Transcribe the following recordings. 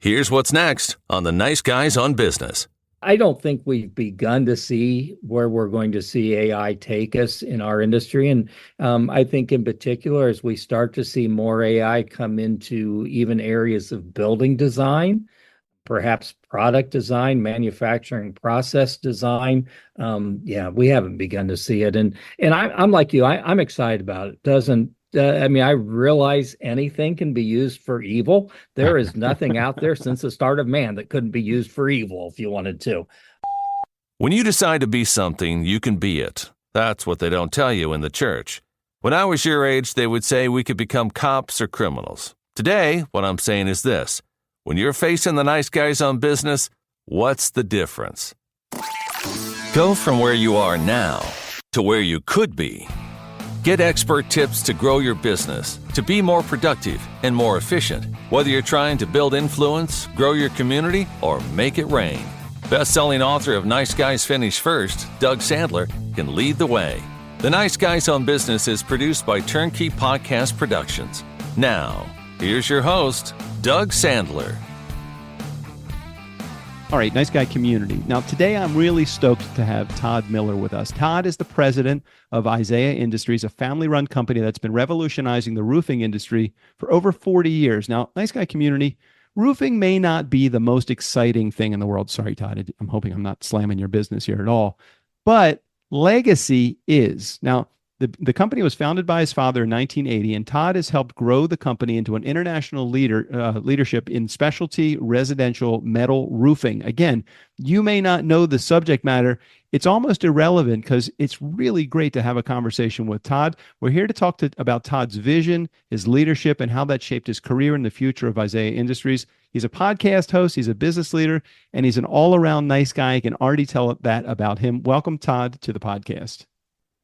Here's what's next on the Nice Guys on Business. I don't think we've begun to see where we're going to see AI take us in our industry. And I think in particular, as we start to see more AI come into even areas of building design, perhaps product design, manufacturing process design. We haven't begun to see it. And I'm like you, I'm excited about it. I realize anything can be used for evil. There is nothing out there since the start of man that couldn't be used for evil if you wanted to. When you decide to be something, you can be it. That's what they don't tell you in the church. When I was your age, they would say we could become cops or criminals. Today, what I'm saying is this. When you're facing the Nice Guys on Business, what's the difference? Go from where you are now to where you could be. Get expert tips to grow your business, to be more productive and more efficient, whether you're trying to build influence, grow your community, or make it rain. Best-selling author of Nice Guys Finish First, Doug Sandler, can lead the way. The Nice Guys on Business is produced by Turnkey Podcast Productions. Now, here's your host, Doug Sandler. All right, Nice Guy community. Now, today I'm really stoked to have Todd Miller with us. Todd is the president of Isaiah Industries, a family-run company that's been revolutionizing the roofing industry for over 40 years. Now, Nice Guy community, roofing may not be the most exciting thing in the world. Sorry, Todd, I'm hoping I'm not slamming your business here at all. But legacy is. Now, the company was founded by his father in 1980, and Todd has helped grow the company into an international leadership in specialty residential metal roofing. Again, you may not know the subject matter. It's almost irrelevant because it's really great to have a conversation with Todd. We're here to talk about Todd's vision, his leadership, and how that shaped his career in the future of Isaiah Industries. He's a podcast host, he's a business leader, and he's an all-around nice guy. I can already tell that about him. Welcome, Todd, to the podcast.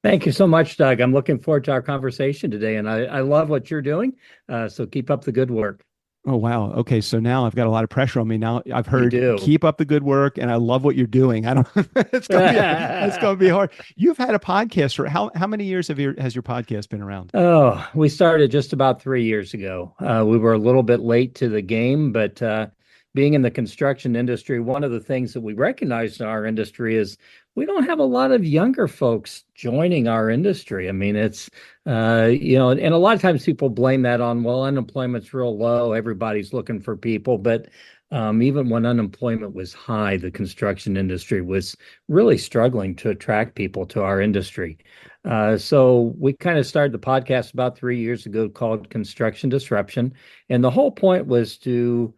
Thank you so much, Doug. I'm looking forward to our conversation today, and I love what you're doing. So keep up the good work. Oh, wow. Okay. So now I've got a lot of pressure on me. Now I've heard keep up the good work, and I love what you're doing. It's going to be hard. You've had a podcast for how many years has your podcast been around? Oh, we started just about 3 years ago. We were a little bit late to the game, but being in the construction industry, one of the things that we recognize in our industry is we don't have a lot of younger folks joining our industry. I mean, it's, and a lot of times people blame that on, well, unemployment's real low. Everybody's looking for people. But even when unemployment was high, the construction industry was really struggling to attract people to our industry. So we kind of started the podcast about 3 years ago called Construction Disruption. And the whole point was to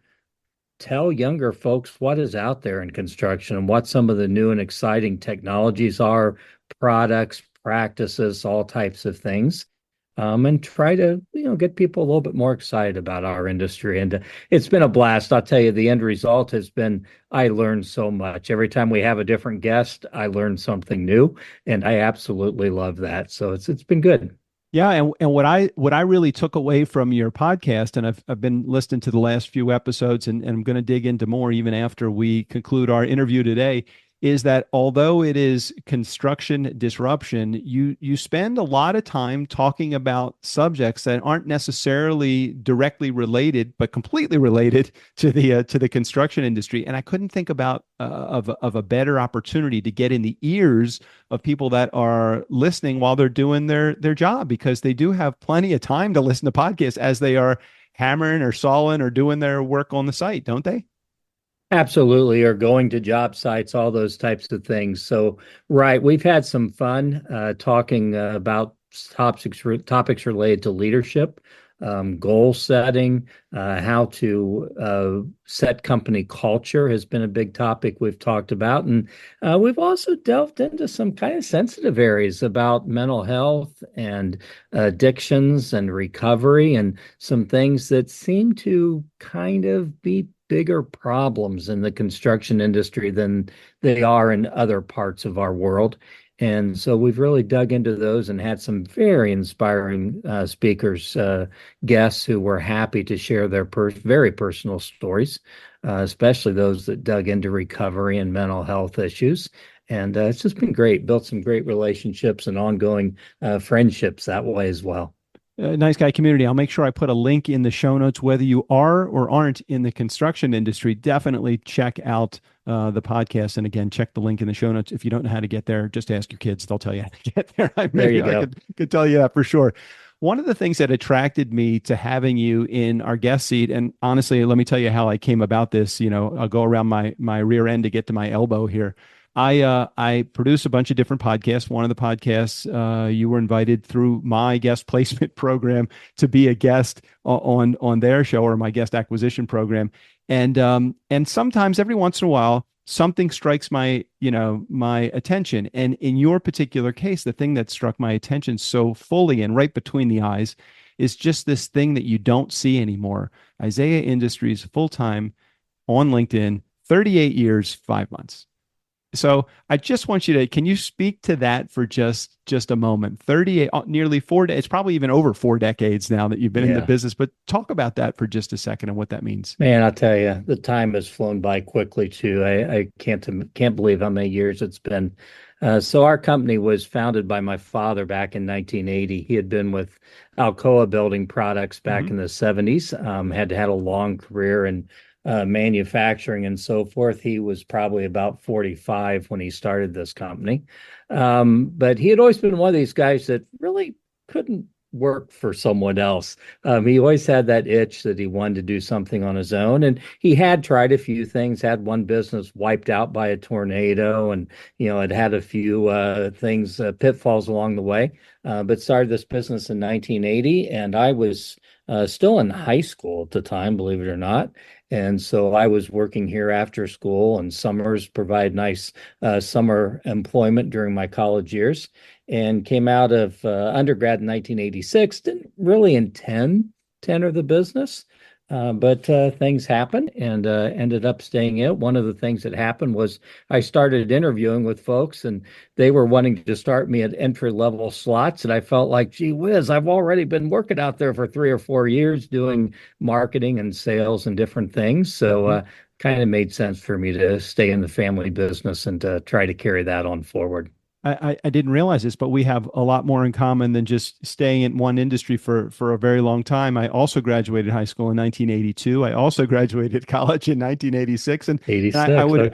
tell younger folks what is out there in construction and what some of the new and exciting technologies are, products, practices, all types of things, and try to get people a little bit more excited about our industry. And it's been a blast. I'll tell you, the end result has been I learned so much. Every time we have a different guest, I learn something new, and I absolutely love that. So it's been good. Yeah, and what I really took away from your podcast, and I've been listening to the last few episodes, and I'm going to dig into more even after we conclude our interview today, is that although it is construction disruption, you spend a lot of time talking about subjects that aren't necessarily directly related, but completely related to the construction industry. And I couldn't think about of a better opportunity to get in the ears of people that are listening while they're doing their job, because they do have plenty of time to listen to podcasts as they are hammering or sawing or doing their work on the site, don't they? Absolutely, or going to job sites, all those types of things. So, right, we've had some fun talking about topics related to leadership, goal setting, how to set company culture has been a big topic we've talked about. And we've also delved into some kind of sensitive areas about mental health and addictions and recovery, and some things that seem to kind of be bigger problems in the construction industry than they are in other parts of our world. And so we've really dug into those and had some very inspiring speakers, guests who were happy to share their very personal stories, especially those that dug into recovery and mental health issues. And it's just been great, built some great relationships and ongoing friendships that way as well. Nice Guy community. I'll make sure I put a link in the show notes. Whether you are or aren't in the construction industry, definitely check out the podcast. And again, check the link in the show notes. If you don't know how to get there, just ask your kids. They'll tell you how to get there. There you I go. could tell you that for sure. One of the things that attracted me to having you in our guest seat, and honestly, let me tell you how I came about this. I'll go around my rear end to get to my elbow here. I produce a bunch of different podcasts. One of the podcasts, you were invited through my guest placement program to be a guest on their show, or my guest acquisition program. And sometimes, every once in a while, something strikes my attention. And in your particular case, the thing that struck my attention so fully and right between the eyes is just this thing that you don't see anymore. Isaiah Industries, full-time on LinkedIn, 38 years, 5 months. So I just want you to, can you speak to that for just a moment? 38, nearly 4 days, it's probably even over 4 decades now that you've been in the business, but talk about that for just a second and what that means. Man, I'll tell you, the time has flown by quickly too. I can't believe how many years it's been. So our company was founded by my father back in 1980. He had been with Alcoa Building Products back in the 70s, had a long career in manufacturing and so forth. He was probably about 45 when he started this company. But he had always been one of these guys that really couldn't work for someone else. He always had that itch that he wanted to do something on his own. And he had tried a few things, had one business wiped out by a tornado, and, had a few things, pitfalls along the way, but started this business in 1980. And I was still in high school at the time, believe it or not. And so I was working here after school, and summers provide nice summer employment during my college years, and came out of undergrad in 1986. Didn't really intend to enter the business, but things happened, and ended up staying in. One of the things that happened was I started interviewing with folks, and they were wanting to start me at entry-level slots. And I felt like, gee whiz, I've already been working out there for 3 or 4 years doing marketing and sales and different things. So kind of made sense for me to stay in the family business and to try to carry that on forward. I didn't realize this, but we have a lot more in common than just staying in one industry for a very long time. I also graduated high school in 1982. I also graduated college in 1986. And 86,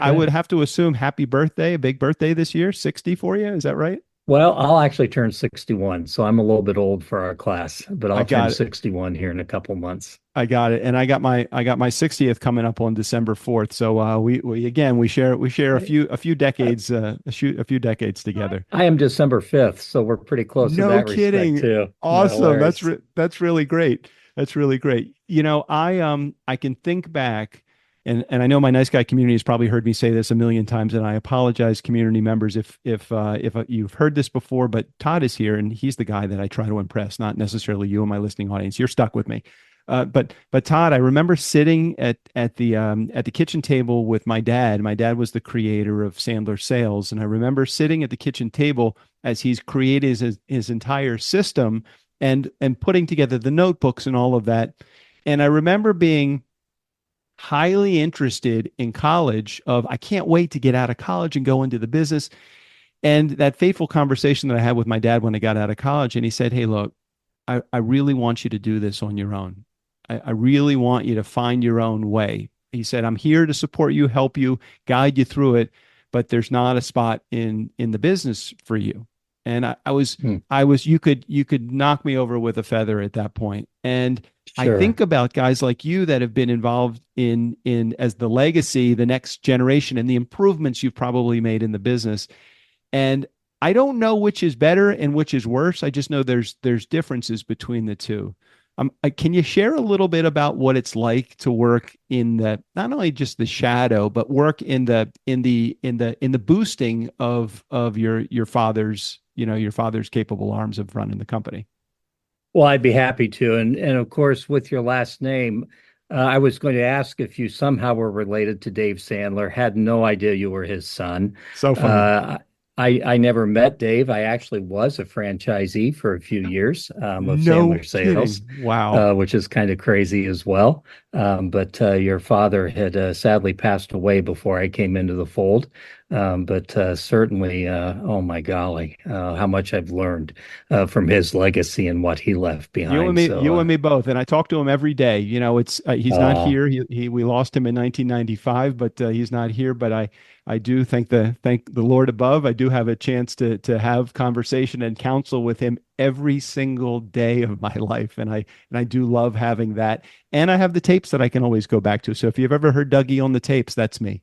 I would have to assume happy birthday, a big birthday this year, 60 for you. Is that right? Well, I'll actually turn 61, so I'm a little bit old for our class, but I'll turn 61 here in a couple months. I got it, and I got my 60th coming up on December 4th. So we share a few decades a few decades together. I am December 5th, so we're pretty close. No in that kidding. Respect too. Awesome. No, That's really great. That's really great. I can think back. And I know my Nice Guy community has probably heard me say this a million times, and I apologize, community members, if you've heard this before. But Todd is here, and he's the guy that I try to impress, not necessarily you and my listening audience. You're stuck with me, but Todd, I remember sitting at the kitchen table with my dad. My dad was the creator of Sandler Sales, and I remember sitting at the kitchen table as he's created his entire system and putting together the notebooks and all of that. And I remember being highly interested in college I can't wait to get out of college and go into the business. And that fateful conversation that I had with my dad when I got out of college, and he said, hey, look, I really want you to do this on your own. I really want you to find your own way. He said, I'm here to support you, help you, guide you through it, but there's not a spot in the business for you. And I was, you could knock me over with a feather at that point. And sure. I think about guys like you that have been involved in as the legacy, the next generation, and the improvements you've probably made in the business. And I don't know which is better and which is worse. I just know there's differences between the two. Can you share a little bit about what it's like to work in not only just the shadow, but work in the boosting of your father's capable arms of running the company? Well, I'd be happy to. And of course, with your last name, I was going to ask if you somehow were related to Dave Sandler. Had no idea you were his son. So funny. I never met Dave. I actually was a franchisee for a few years of Sandler Sales. Kidding. Wow. Which is kind of crazy as well. But your father had sadly passed away before I came into the fold. But certainly, oh my golly, how much I've learned from his legacy and what he left behind. You So, and me both. And I talk to him every day. You know, it's he's not uh, here. We lost him in 1995, but he's not here. But I do thank the Lord above. I do have a chance to have conversation and counsel with him every single day of my life, and I do love having that. And I have the tapes that I can always go back to. So if you've ever heard Dougie on the tapes, that's me.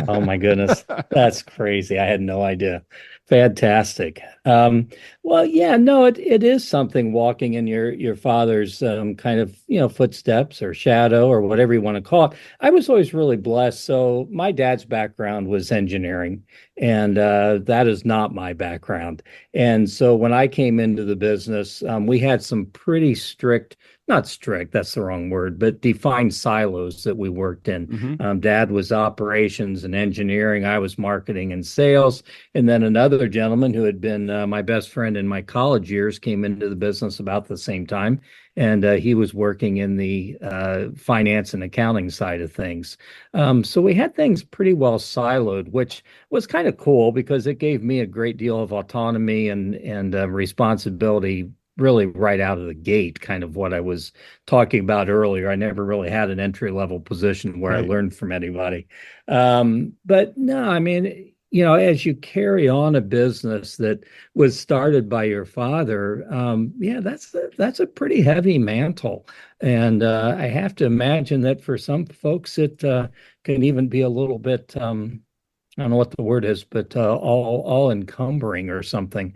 oh my goodness, that's crazy. I had no idea. Fantastic. Well, yeah, no, it is something walking in your father's kind of, footsteps or shadow or whatever you want to call it. I was always really blessed. So my dad's background was engineering, and that is not my background. And so when I came into the business, we had some pretty strict, not strict, that's the wrong word, but defined silos that we worked in. Hmm. Dad was operations and engineering. I was marketing and sales. And then another gentleman who had been my best friend in my college years came into the business about the same time. And he was working in the finance and accounting side of things. So we had things pretty well siloed, which was kind of cool because it gave me a great deal of autonomy and responsibility really right out of the gate, kind of what I was talking about earlier. I never really had an entry level position where I Right. learned from anybody. But no, I mean, as you carry on a business that was started by your father, yeah, that's a pretty heavy mantle. And I have to imagine that for some folks, it can even be a little bit, I don't know what the word is, but all encumbering or something.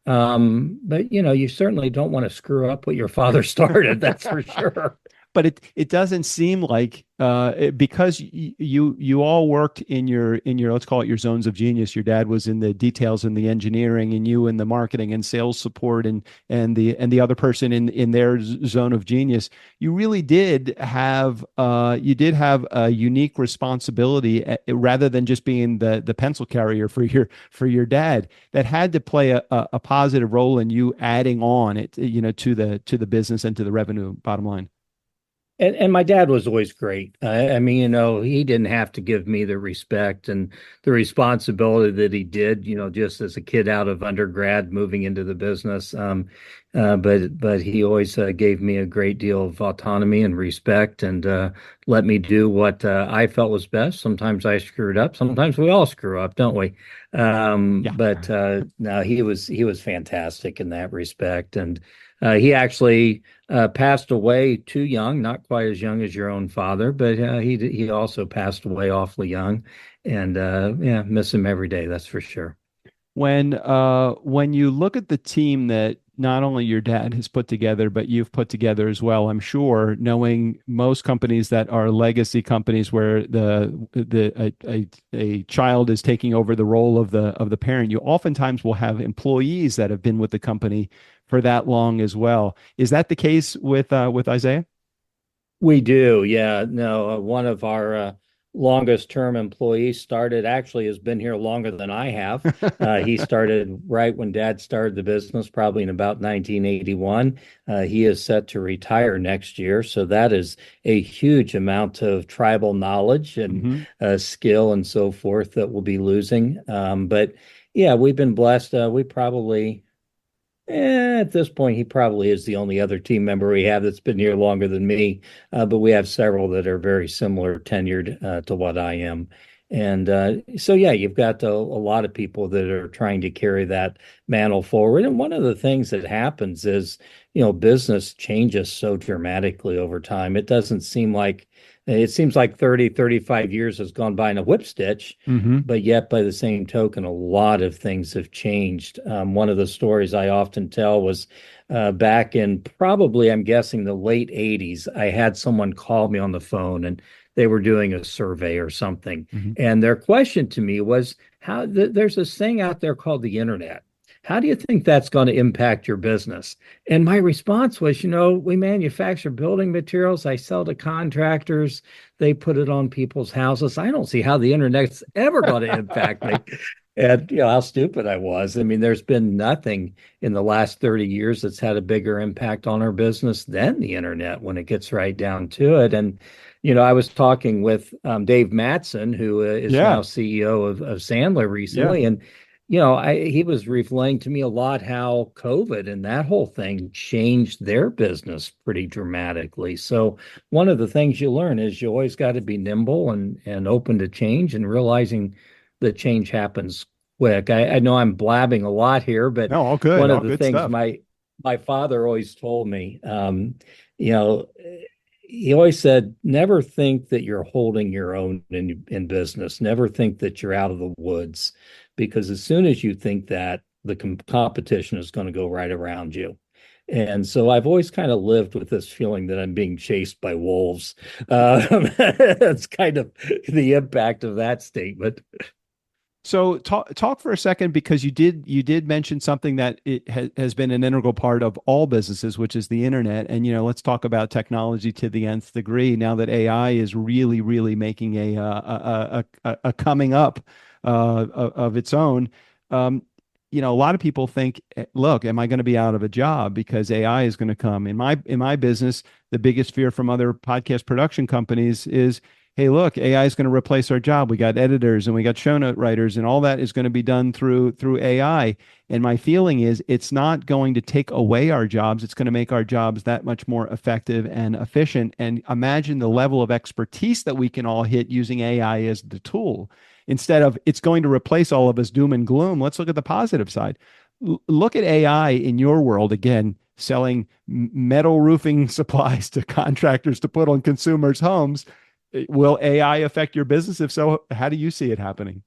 But you certainly don't want to screw up what your father started, that's for sure. But it doesn't seem like because you all worked in your let's call it your zones of genius. Your dad was in the details and the engineering, and you in the marketing and sales support, and the other person in their zone of genius. You really did have a unique responsibility rather than just being the pencil carrier for your dad. That had to play a positive role in you adding on it, to the business and to the revenue bottom line. And my dad was always great. I mean, he didn't have to give me the respect and the responsibility that he did, just as a kid out of undergrad moving into the business. But he always gave me a great deal of autonomy and respect, and let me do what I felt was best. Sometimes I screwed up. Sometimes we all screw up, don't we? Yeah. But no, he was fantastic in that respect, and he actually passed away too young, not quite as young as your own father, but he also passed away awfully young, and yeah, miss him every day, that's for sure. When you look at the team that not only your dad has put together, but you've put together as well, I'm sure, knowing most companies that are legacy companies where a child is taking over the role of the parent, you oftentimes will have employees that have been with the company for that long as well. Is that the case with Isaiah? We do, yeah. No, one of our longest term employees actually has been here longer than I have. He started right when Dad started the business, probably in about 1981. He is set to retire next year, so that is a huge amount of tribal knowledge and Hmm. skill and so forth that we'll be losing. But yeah, we've been blessed. We probably at this point, he probably is the only other team member we have that's been here longer than me. But we have several that are very similar tenured to what I am. And so, yeah, you've got a lot of people that are trying to carry that mantle forward. And one of the things that happens is, business changes so dramatically over time. It seems like 30, 35 years has gone by in a whip stitch, Hmm. but yet by the same token, a lot of things have changed. One of the stories I often tell was back in probably, I'm guessing, the late 80s. I had someone call me on the phone and they were doing a survey or something. Hmm. And their question to me was, there's this thing out there called the internet. How do you think that's going to impact your business? And my response was, we manufacture building materials. I sell to contractors. They put it on people's houses. I don't see how the internet's ever going to impact me. And how stupid I was. I mean, there's been nothing in the last 30 years that's had a bigger impact on our business than the internet when it gets right down to it. And, I was talking with Dave Matson, who is Yeah. now CEO of Sandler Yeah. recently. And, he was relaying to me a lot how COVID and that whole thing changed their business pretty dramatically. So one of the things you learn is you always got to be nimble and open to change and realizing that change happens quick. I know I'm blabbing a lot here, but No, all good. one All of the good things stuff. my father always told me, you know, he always said, never think that you're holding your own in business. Never think that you're out of the woods, because as soon as you think that, the competition is going to go right around you. And so I've always kind of lived with this feeling that I'm being chased by wolves. That's kind of the impact of that statement. So talk for a second, because you did mention something that it has been an integral part of all businesses, which is the internet. And let's talk about technology to the nth degree. Now that AI is really really making a coming up of its own. A lot of people think, look, am I going to be out of a job because AI is going to come? In my business, the biggest fear from other podcast production companies is, hey, look, AI is going to replace our job. We got editors and we got show note writers, and all that is going to be done through AI. And my feeling is it's not going to take away our jobs. It's going to make our jobs that much more effective and efficient. And imagine the level of expertise that we can all hit using AI as the tool. Instead of it's going to replace all of us doom and gloom, let's look at the positive side. Look at AI in your world again, selling metal roofing supplies to contractors to put on consumers' homes. Will AI affect your business? If so, how do you see it happening?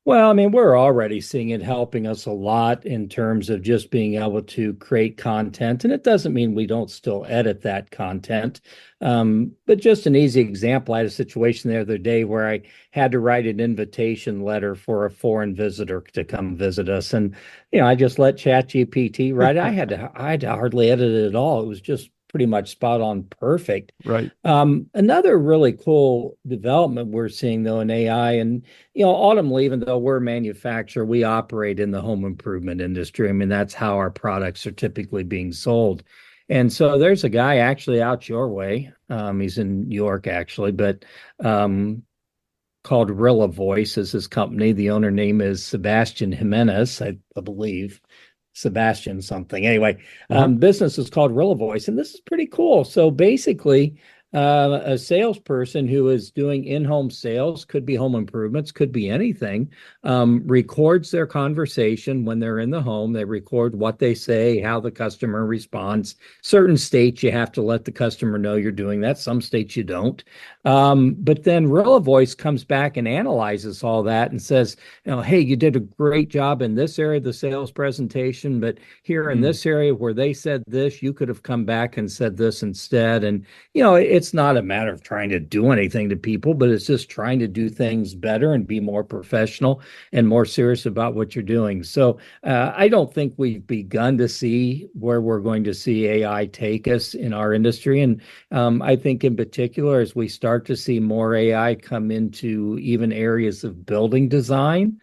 Well, I mean, we're already seeing it helping us a lot in terms of just being able to create content. And it doesn't mean we don't still edit that content. But just an easy example, I had a situation the other day where I had to write an invitation letter for a foreign visitor to come visit us. And, I just let ChatGPT write it. I had to hardly edit it at all. It was just pretty much spot on perfect. Right. Another really cool development we're seeing though in AI, and ultimately, even though we're a manufacturer, we operate in the home improvement industry. I mean, that's how our products are typically being sold. And so there's a guy actually out your way. He's in New York actually, but called Rilla Voice is his company. The owner name is Sebastian Jimenez, I believe. Sebastian something. Anyway, Uh-huh. business is called Rilla Voice, and this is pretty cool. So basically, a salesperson who is doing in-home sales, could be home improvements, could be anything, records their conversation when they're in the home. They record what they say, how the customer responds. Certain states you have to let the customer know you're doing that. Some states you don't. But then Rilla Voice comes back and analyzes all that and says, hey, you did a great job in this area of the sales presentation, but here in Mm. this area where they said this, you could have come back and said this instead. And it's not a matter of trying to do anything to people, but it's just trying to do things better and be more professional and more serious about what you're doing. So I don't think we've begun to see where we're going to see AI take us in our industry. And I think in particular, as we start to see more AI come into even areas of building design,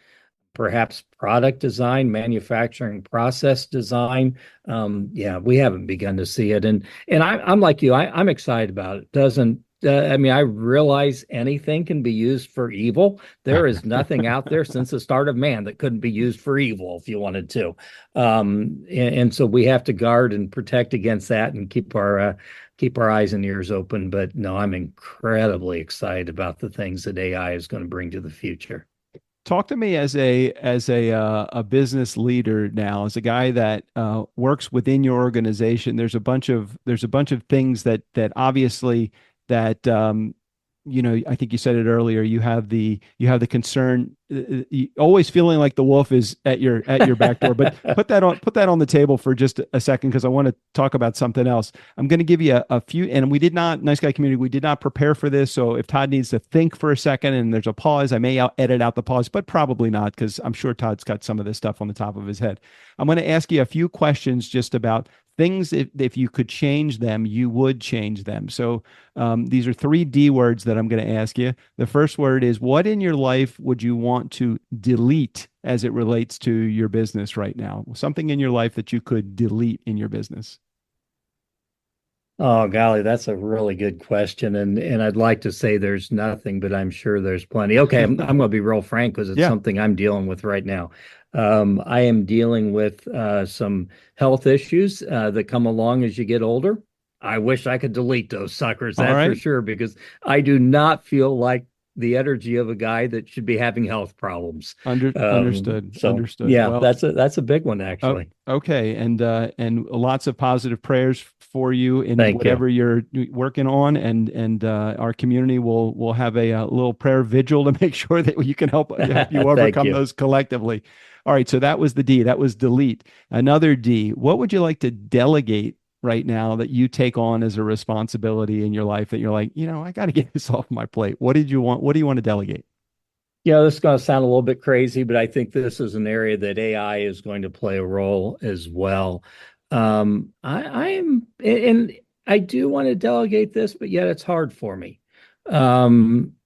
perhaps product design, manufacturing process design. Yeah, we haven't begun to see it, and I'm like you. I'm excited about it. Doesn't I mean, I realize anything can be used for evil. There is nothing out there since the start of man that couldn't be used for evil if you wanted to. And so we have to guard and protect against that and keep our eyes and ears open. But no, I'm incredibly excited about the things that AI is going to bring to the future. Talk to me as a business leader now, as a guy that works within your organization. There's a bunch of things that obviously that I think you said it earlier. You have the concern, always feeling like the wolf is at your back door. But put that on the table for just a second, because I want to talk about something else. I'm going to give you a few, and we did not, Nice Guy Community, we did not prepare for this. So if Todd needs to think for a second and there's a pause, I may edit out the pause, but probably not, because I'm sure Todd's got some of this stuff on the top of his head. I'm going to ask you a few questions just about things, if you could change them, you would change them. So these are 3 D words that I'm going to ask you. The first word is, what in your life would you want to delete as it relates to your business right now? Something in your life that you could delete in your business? Oh, golly, that's a really good question. And I'd like to say there's nothing, but I'm sure there's plenty. Okay, I'm going to be real frank because it's Yeah. something I'm dealing with right now. I am dealing with some health issues that come along as you get older. I wish I could delete those suckers, All that's for right. sure, because I do not feel like the energy of a guy that should be having health problems. Understood. So Understood. yeah, Well, that's a big one oh, actually. okay. And lots of positive prayers for you in Thank you. whatever you're working on, and our community will have a little prayer vigil to make sure that you can help you Thank overcome you. those collectively. All right. So that was the D. That was delete. Another D. What would you like to delegate right now that you take on as a responsibility in your life that you're like, I got to get this off my plate? What did you want? What do you want to delegate? Yeah, this is going to sound a little bit crazy, but I think this is an area that AI is going to play a role as well. I am, and I do want to delegate this, but yet it's hard for me.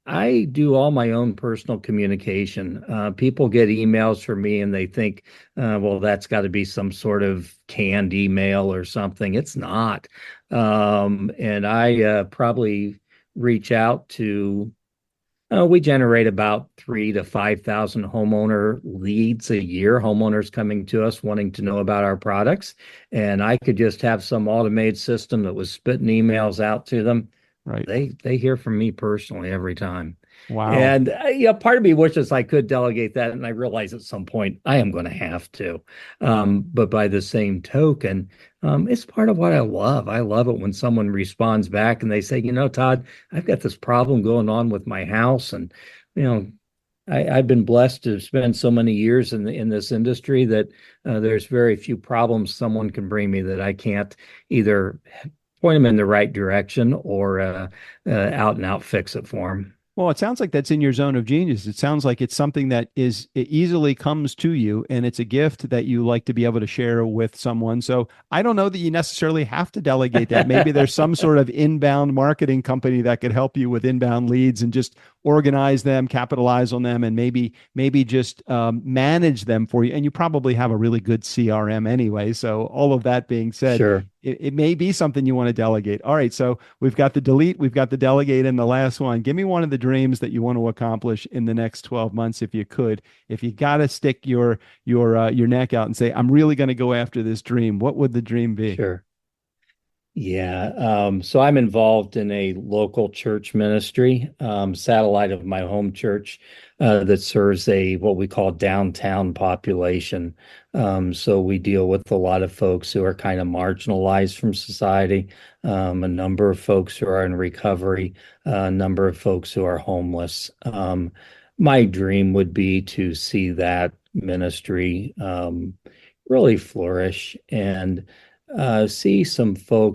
I do all my own personal communication. People get emails from me and they think, well, that's got to be some sort of canned email or something. It's not. And I probably reach out to we generate about 3 to 5,000 homeowner leads a year, homeowners coming to us wanting to know about our products. And I could just have some automated system that was spitting emails out to them. Right. They hear from me personally every time. Wow. And yeah, part of me wishes I could delegate that, and I realize at some point I am going to have to. But by the same token, it's part of what I love. I love it when someone responds back and they say, Todd, I've got this problem going on with my house, and you know, I've been blessed to spend so many years in this industry that there's very few problems someone can bring me that I can't either point them in the right direction or out and out fix it for them. Well, it sounds like that's in your zone of genius. It sounds like it's something that it easily comes to you, and it's a gift that you like to be able to share with someone. So I don't know that you necessarily have to delegate that. Maybe there's some sort of inbound marketing company that could help you with inbound leads and just organize them, capitalize on them, and maybe just manage them for you. And you probably have a really good CRM anyway. So all of that being said, Sure. it may be something you want to delegate. All right, so we've got the delete, we've got the delegate, and the last one. Give me one of the dreams that you want to accomplish in the next 12 months, if you could. If you got to stick your neck out and say, I'm really going to go after this dream, what would the dream be? Sure. Yeah. So I'm involved in a local church ministry, satellite of my home church, that serves a what we call downtown population. So we deal with a lot of folks who are kind of marginalized from society, a number of folks who are in recovery, a number of folks who are homeless. My dream would be to see that ministry really flourish and see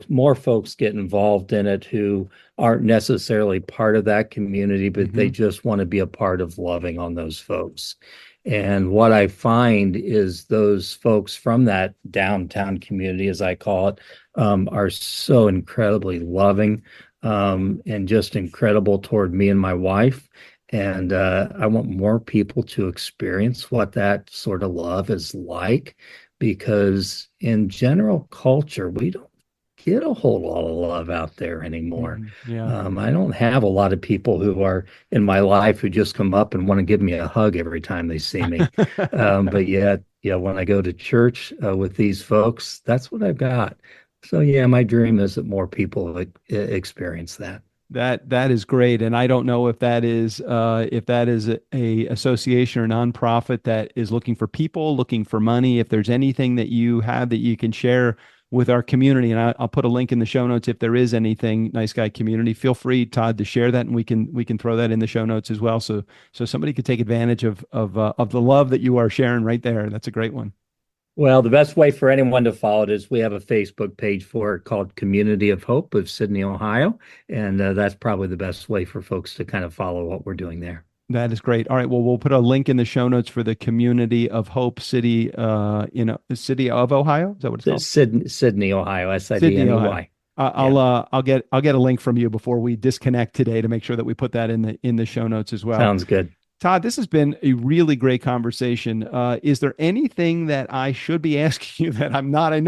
more folks get involved in it who aren't necessarily part of that community, but they Hmm. just want to be a part of loving on those folks. And what I find is those folks from that downtown community, as I call it, are so incredibly loving, and just incredible toward me and my wife. And I want more people to experience what that sort of love is like, because in general culture, we don't get a whole lot of love out there anymore. Yeah. I don't have a lot of people who are in my life who just come up and want to give me a hug every time they see me. But yet, yeah, when I go to church with these folks, that's what I've got. So yeah, my dream is that more people experience that. That is great, and I don't know if that is a association or nonprofit that is looking for people, looking for money. If there's anything that you have that you can share with our community, and I'll put a link in the show notes if there is anything. Nice Guy Community, feel free, Todd, to share that, and we can throw that in the show notes as well, so somebody could take advantage of the love that you are sharing right there. That's a great one. Well, the best way for anyone to follow it is we have a Facebook page for it called Community of Hope of Sydney, Ohio. And that's probably the best way for folks to kind of follow what we're doing there. That is great. All right. Well, we'll put a link in the show notes for the Community of Hope City, City of Ohio. Is that what it's called? Sydney, Ohio, Sydney, Ohio. Sidney. I'll get a link from you before we disconnect today to make sure that we put that in the show notes as well. Sounds good. Todd, this has been a really great conversation. Is there anything that I should be asking you that I'm not? I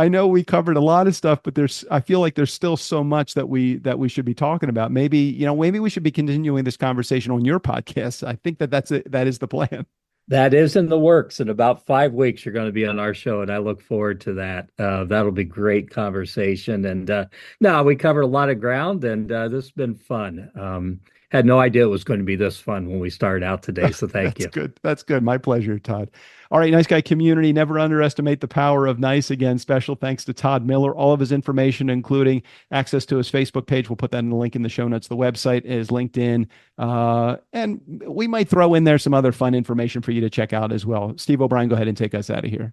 know we covered a lot of stuff, but I feel like there's still so much that we should be talking about. Maybe we should be continuing this conversation on your podcast. I think that is the plan. That is in the works. In about 5 weeks, you're going to be on our show, and I look forward to that. That'll be great conversation. And no, we covered a lot of ground, and this has been fun. Had no idea it was going to be this fun when we started out today. So thank you. That's good. That's good. My pleasure, Todd. All right, Nice Guy community, never underestimate the power of nice. Again, special thanks to Todd Miller. All of his information, including access to his Facebook page, we'll put that in the link in the show notes. The website is LinkedIn. And we might throw in there some other fun information for you to check out as well. Steve O'Brien, go ahead and take us out of here.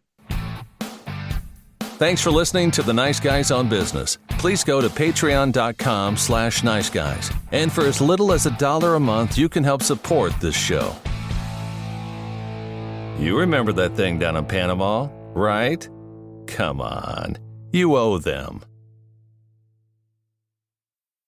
Thanks for listening to the Nice Guys on Business. Please go to patreon.com/niceguys. And for as little as $1 a month, you can help support this show. You remember that thing down in Panama, right? Come on. You owe them.